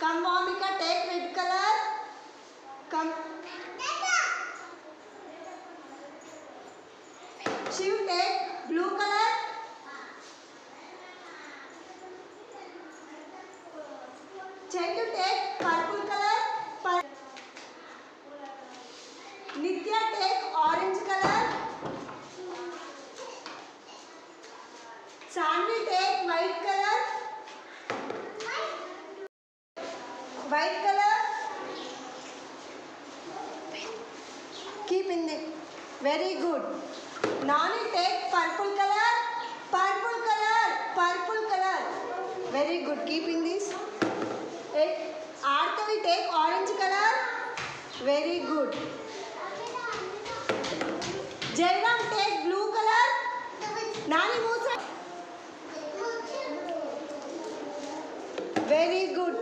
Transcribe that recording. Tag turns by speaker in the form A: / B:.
A: Come Momika, take red color. Come. Shiv, take blue color. Chandu, take purple color. Nitya, take orange color. Sanvi, take white color. White color. Keep in it. Very good. Nani, take purple color. Purple color. Purple color. Very good. Keep in this. Arthavi, take orange color. Very good. Jairam, take blue color. Nani, Musa. Very good.